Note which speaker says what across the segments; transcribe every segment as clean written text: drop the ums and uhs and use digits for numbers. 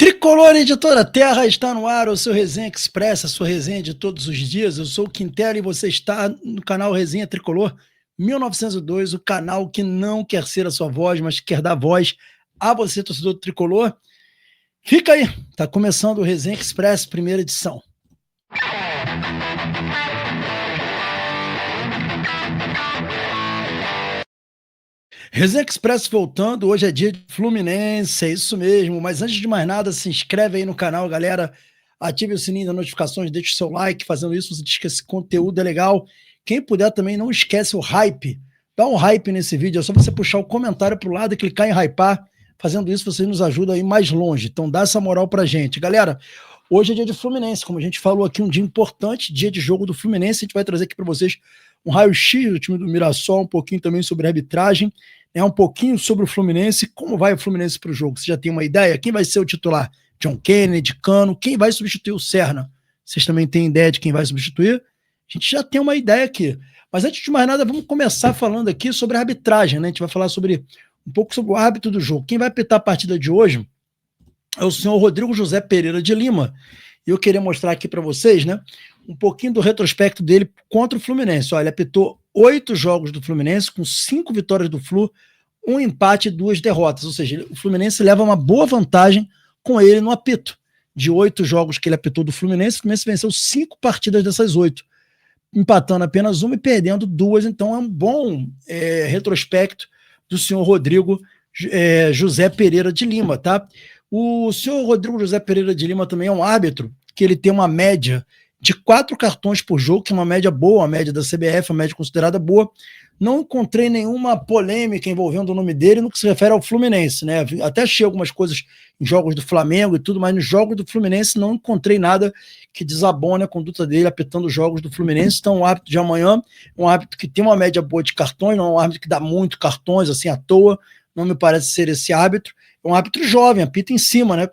Speaker 1: Tricolor Editora Terra está no ar, o seu Resenha Express, a sua resenha de todos os dias. Eu sou o Quintero e você está no canal Resenha Tricolor 1902, o canal que não quer ser a sua voz, mas quer dar voz a você, torcedor do Tricolor. Fica aí, está começando o Resenha Express, primeira edição. Resenha Express voltando, hoje é dia de Fluminense, é isso mesmo, mas antes de mais nada, se inscreve aí no canal, galera, ative o sininho das notificações, deixe o seu like, fazendo isso você diz que esse conteúdo é legal. Quem puder também, não esquece o hype, dá um hype nesse vídeo, é só você puxar o comentário pro lado e clicar em hypar, fazendo isso você nos ajuda aí mais longe, então dá essa moral pra gente. Galera, hoje é dia de Fluminense, como a gente falou aqui, um dia importante, dia de jogo do Fluminense, a gente vai trazer aqui para vocês um raio-x do time do Mirassol, um pouquinho também sobre a arbitragem, um pouquinho sobre o Fluminense, como vai o Fluminense para o jogo. Você já tem uma ideia? Quem vai ser o titular? John Kennedy, Cano, quem vai substituir o Serna? Vocês também têm ideia de quem vai substituir? A gente já tem uma ideia aqui. Mas antes de mais nada, vamos começar falando aqui sobre a arbitragem, né? A gente vai falar um pouco sobre o árbitro do jogo. Quem vai apitar a partida de hoje é o senhor Rodrigo José Pereira de Lima. E eu queria mostrar aqui para vocês, né, um pouquinho do retrospecto dele contra o Fluminense. Olha, ele apitou 8 jogos do Fluminense, com 5 vitórias do Flu, 1 empate e 2 derrotas. Ou seja, o Fluminense leva uma boa vantagem com ele no apito. De 8 jogos que ele apitou do Fluminense, o Fluminense venceu 5 partidas dessas 8, empatando apenas 1 e perdendo 2. Então é um bom retrospecto do senhor Rodrigo José Pereira de Lima, tá? O senhor Rodrigo José Pereira de Lima também é um árbitro que ele tem uma média de 4 cartões por jogo, que é uma média boa, a média da CBF, uma média considerada boa. Não encontrei nenhuma polêmica envolvendo o nome dele no que se refere ao Fluminense, né? Até achei algumas coisas em jogos do Flamengo e tudo, mas nos jogos do Fluminense não encontrei nada que desabone a conduta dele apitando os jogos do Fluminense. Então, o árbitro de amanhã é um árbitro que tem uma média boa de cartões, não é um árbitro que dá muito cartões assim à toa, não me parece ser esse árbitro. É um árbitro jovem, apita em cima, né?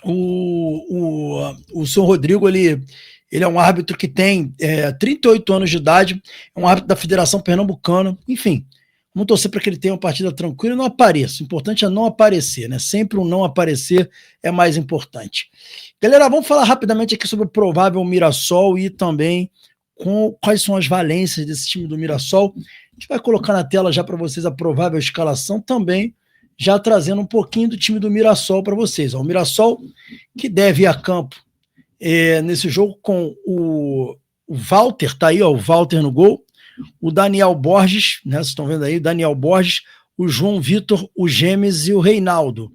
Speaker 1: O senhor Rodrigo, ele é um árbitro que tem 38 anos de idade, é um árbitro da Federação Pernambucana, enfim, vamos torcer para que ele tenha uma partida tranquila e não apareça. O importante é não aparecer, né? Sempre o não aparecer é mais importante. Galera, vamos falar rapidamente aqui sobre o provável Mirassol e também quais são as valências desse time do Mirassol. A gente vai colocar na tela já para vocês a provável escalação também, já trazendo um pouquinho do time do Mirassol para vocês. O Mirassol que deve ir a campo nesse jogo com o Walter, tá aí, ó, o Walter no gol, o Daniel Borges, né, vocês estão vendo aí, o Daniel Borges, o João Vitor, o Gemes e o Reinaldo.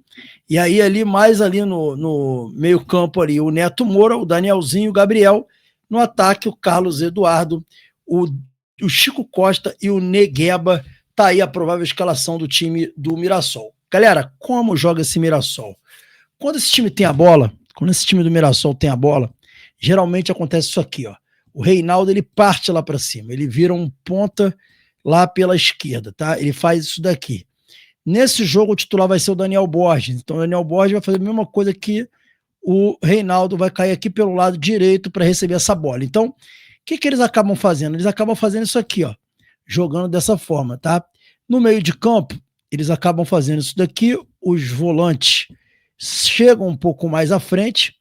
Speaker 1: E aí ali, mais ali no meio campo ali, o Neto Moura, o Danielzinho, o Gabriel, no ataque o Carlos Eduardo, o Chico Costa e o Negueba. Tá aí a provável escalação do time do Mirassol. Galera, como joga esse Mirassol? Quando esse time tem a bola, quando esse time do Mirassol tem a bola, geralmente acontece isso aqui, ó. O Reinaldo, ele parte lá para cima, ele vira um ponta lá pela esquerda, tá? Ele faz isso daqui. Nesse jogo o titular vai ser o Daniel Borges. Então o Daniel Borges vai fazer a mesma coisa que o Reinaldo, vai cair aqui pelo lado direito para receber essa bola. Então, o que eles acabam fazendo? Eles acabam fazendo isso aqui, ó, jogando dessa forma, tá? No meio de campo, eles acabam fazendo isso daqui, os volantes chegam um pouco mais à frente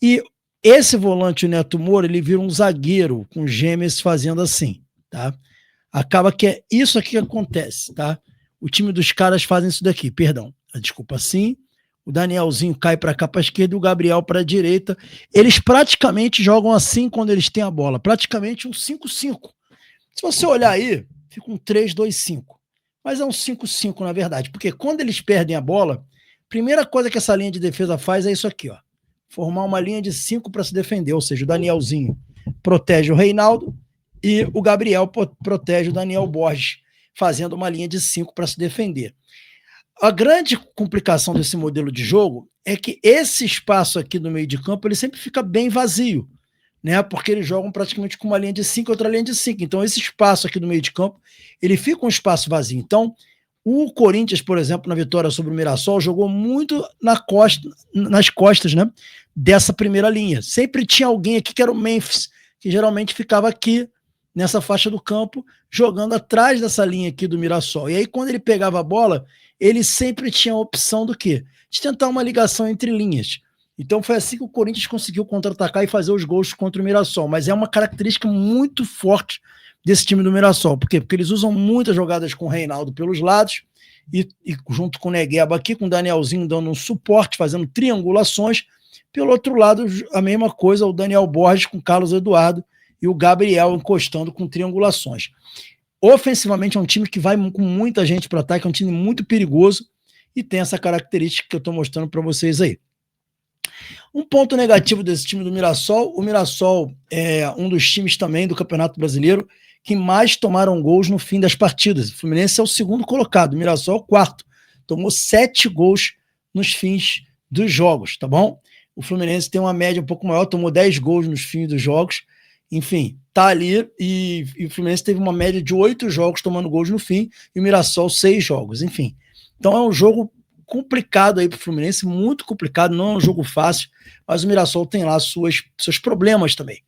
Speaker 1: e esse volante, o Neto Moura, ele vira um zagueiro com gêmeos fazendo assim, tá? Acaba que é isso aqui que acontece, tá? O time dos caras fazem isso daqui, perdão, desculpa, assim, o Danielzinho cai para cá para a esquerda e o Gabriel para a direita. Eles praticamente jogam assim quando eles têm a bola, praticamente um 5-5. Se você olhar aí, fica um 3-2-5. Mas é um 5-5 na verdade, porque quando eles perdem a bola, primeira coisa que essa linha de defesa faz é isso aqui, ó, formar uma linha de 5 para se defender, ou seja, o Danielzinho protege o Reinaldo e o Gabriel protege o Daniel Borges, fazendo uma linha de 5 para se defender. A grande complicação desse modelo de jogo é que esse espaço aqui no meio de campo, ele sempre fica bem vazio, né? Porque eles jogam praticamente com uma linha de 5 e outra linha de 5. Então esse espaço aqui no meio de campo, ele fica um espaço vazio. Então o Corinthians, por exemplo, na vitória sobre o Mirassol, jogou muito nas costas, né, dessa primeira linha. Sempre tinha alguém aqui que era o Memphis, que geralmente ficava aqui nessa faixa do campo, jogando atrás dessa linha aqui do Mirassol. E aí, quando ele pegava a bola, ele sempre tinha a opção do quê? De tentar uma ligação entre linhas. Então foi assim que o Corinthians conseguiu contra-atacar e fazer os gols contra o Mirassol. Mas é uma característica muito forte desse time do Mirassol. Por quê? Porque eles usam muitas jogadas com o Reinaldo pelos lados e junto com o Negueba aqui, com o Danielzinho dando um suporte, fazendo triangulações. Pelo outro lado, a mesma coisa, o Daniel Borges com o Carlos Eduardo e o Gabriel encostando com triangulações. Ofensivamente é um time que vai com muita gente para ataque, é um time muito perigoso e tem essa característica que eu estou mostrando para vocês aí. Um ponto negativo desse time do Mirassol, o Mirassol é um dos times também do Campeonato Brasileiro que mais tomaram gols no fim das partidas. O Fluminense é o segundo colocado, o Mirassol é o quarto. Tomou 7 gols nos fins dos jogos, tá bom? O Fluminense tem uma média um pouco maior, tomou 10 gols nos fins dos jogos. Enfim, tá ali e o Fluminense teve uma média de 8 jogos tomando gols no fim e o Mirassol 6 jogos, enfim. Então é um jogo complicado aí pro Fluminense, muito complicado, não é um jogo fácil, mas o Mirassol tem lá seus problemas também.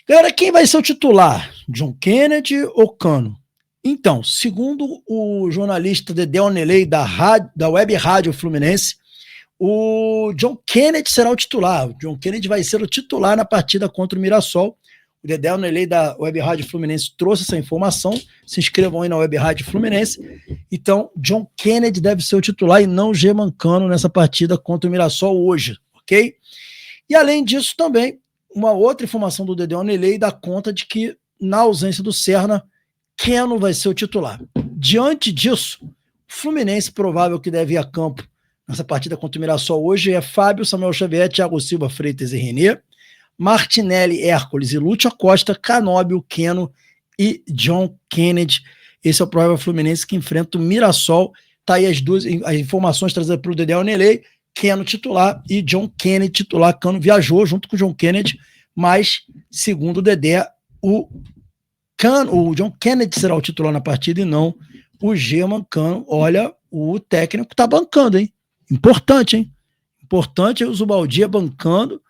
Speaker 1: Galera, quem vai ser o titular? John Kennedy ou Cano? Então, segundo o jornalista Dedé Oneley da Web Rádio Fluminense, o John Kennedy será o titular. O John Kennedy vai ser o titular na partida contra o Mirassol. O Dedé Oneley da Web Rádio Fluminense trouxe essa informação. Se inscrevam aí na Web Rádio Fluminense. Então, John Kennedy deve ser o titular e não Germancano nessa partida contra o Mirassol hoje, ok? E além disso também, uma outra informação do Dedé Oneley dá conta de que, na ausência do Serna, Keno vai ser o titular. Diante disso, o Fluminense provável que deve ir a campo nessa partida contra o Mirassol hoje é Fábio, Samuel Xavier, Thiago Silva, Freitas e Renê, Martinelli, Hércules e Lúcio Acosta, Canóbio, Keno e John Kennedy. Esse é o provável Fluminense que enfrenta o Mirassol. Tá aí as informações trazidas pelo Dedé Oneley, Keno titular e John Kennedy titular. Cano viajou junto com o John Kennedy, mas, segundo o Dedé, o John Kennedy será o titular na partida e não o Germancano. Olha, o técnico tá bancando, hein? Importante, hein? Importante é o Zubaldia bancando,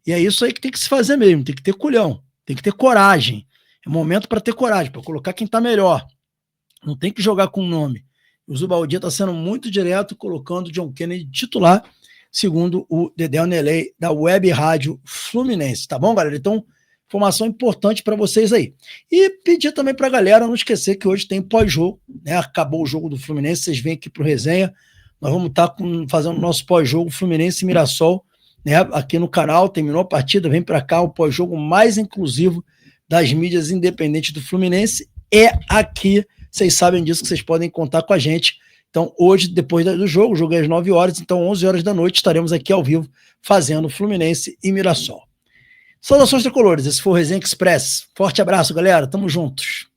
Speaker 1: e é isso aí que tem que se fazer mesmo, tem que ter culhão, tem que ter coragem. É momento para ter coragem, para colocar quem tá melhor. Não tem que jogar com o nome. O Zubaldia tá sendo muito direto, colocando o John Kennedy titular, segundo o Dedé Oneley da Web Rádio Fluminense. Tá bom, galera? Então, informação importante para vocês aí. E pedir também para a galera não esquecer que hoje tem pós-jogo, né? Acabou o jogo do Fluminense, vocês vêm aqui pro Resenha. Nós vamos estar fazendo o nosso pós-jogo Fluminense e Mirassol, né? Aqui no canal, terminou a partida, vem para cá, o pós-jogo mais inclusivo das mídias independentes do Fluminense é aqui. Vocês sabem disso, que vocês podem contar com a gente. Então, hoje, depois do jogo, o jogo é às 9 horas, então 11 horas da noite, estaremos aqui ao vivo fazendo Fluminense e Mirassol. Saudações tricolores, esse foi o Resenha Express. Forte abraço, galera, tamo juntos.